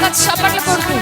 గట్టిగా చప్పట్లు కొడుతూ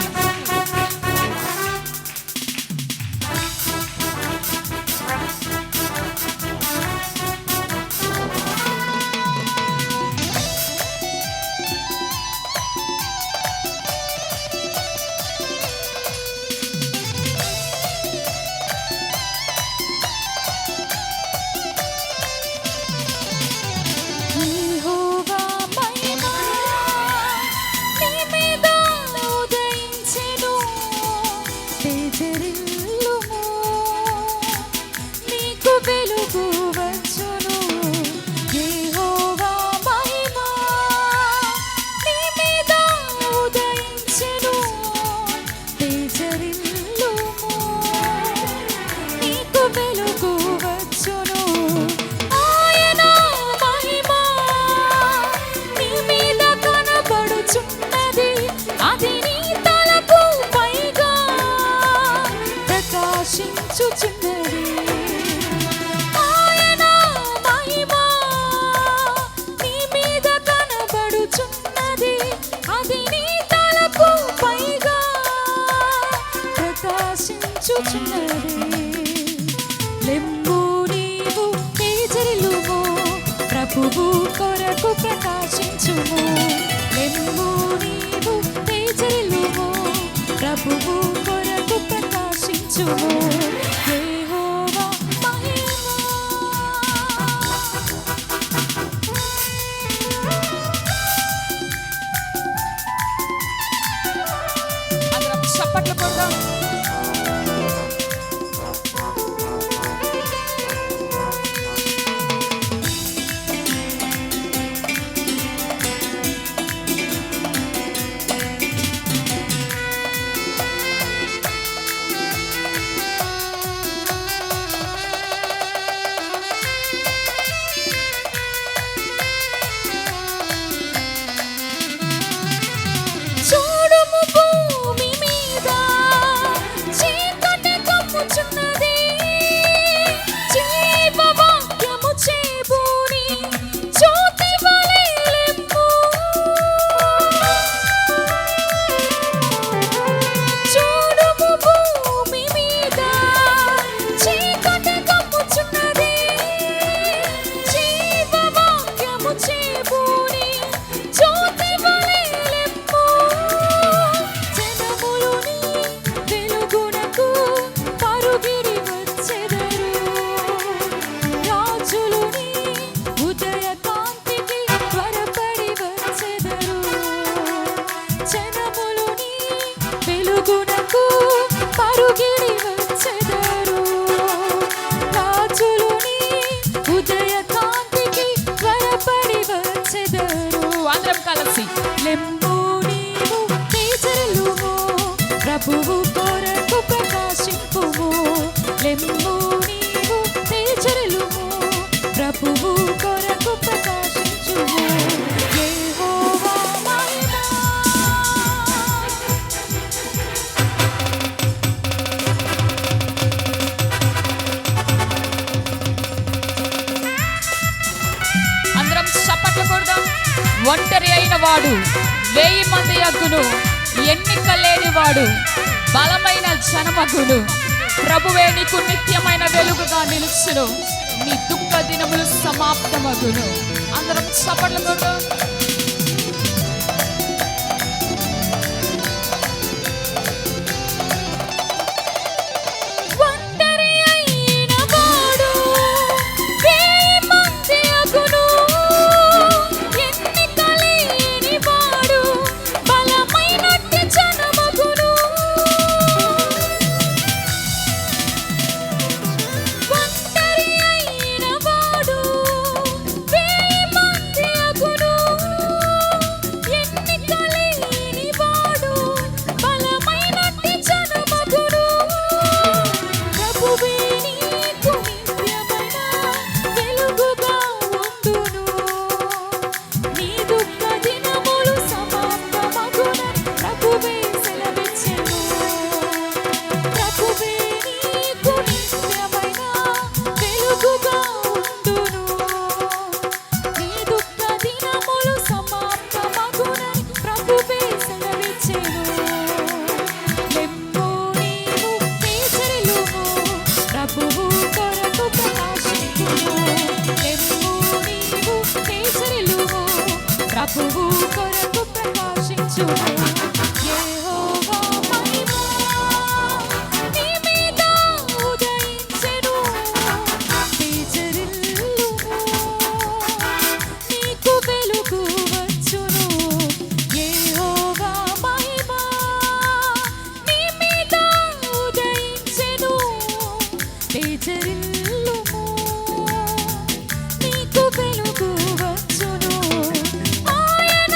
ప్రభువు కొరకు ప్రకాశించుము. లెమ్ము నీవు తేజరిల్లుము, ప్రభువు కొరకు ప్రకాశించుము. యెహోవా మహిమ. అందరం చప్పట్లు కొడదాం. ప్రభువు కొరకు ప్రకాశింపుము. లెమ్ము నీవు తేజరిల్లుము, ప్రభువు కొరకు ప్రకాశించుము. యెహోవా మహిమ. అందరం చప్పట్లు కొడదాం. ఒంటరి అయిన వాడు 1000 మంది అగ్గును, ఎన్నిక లేని వాడు బలమైన జనమగును. ప్రభువే నీకు నిత్యమైన వెలుగుగా నిలుచును, నీ దుఃఖ దినములు సమాప్తమగును. అందరం చప్పట్లు కొడదాం. Guru ప్రభువు కొరకు ప్రకాశించుము. యెహోవా మహిమ నీ మీద ఉదయించెను, తేజరిల్లుము, నీకు వెలుగు వచ్చును. యెహోవా మహిమ నీ మీద ఉదయించెను, తేజరిల్లుము, నీకు వెలుగు వచ్చును. ఆయన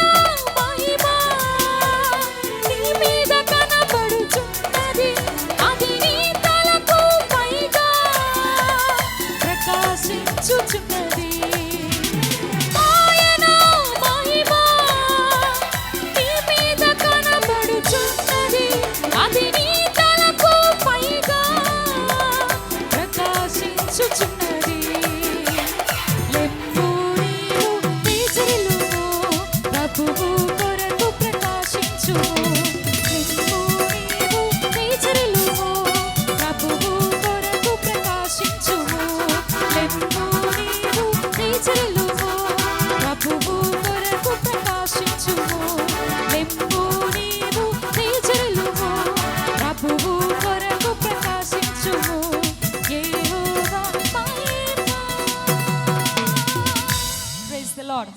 మహిమ నీ మీద కనబడుచున్నది, అది నీ తలకు పైగా ప్రకాశించుచున్నది. ఆయన మహిమ నీ మీద కనబడుచున్నది, అది నీ తలకు పైగా ప్రకాశించుచున్నది. లెమ్ము నీవు తేజరిల్లుము, ప్రభువు కొరకు ప్రకాశించుము. లెమ్ము నీవు తేజరిల్లుము, ప్రభువు కొరకు ప్రకాశించుము. లెమ్ము నీవు తేజరిల్లుము, ప్రభువు కొరకు ప్రకాశించుము. లెమ్ము నీవు తేజరిల్లుము, ప్రభువు కొరకు ప్రకాశించుము. యెహోవా మహిమ. Praise the Lord.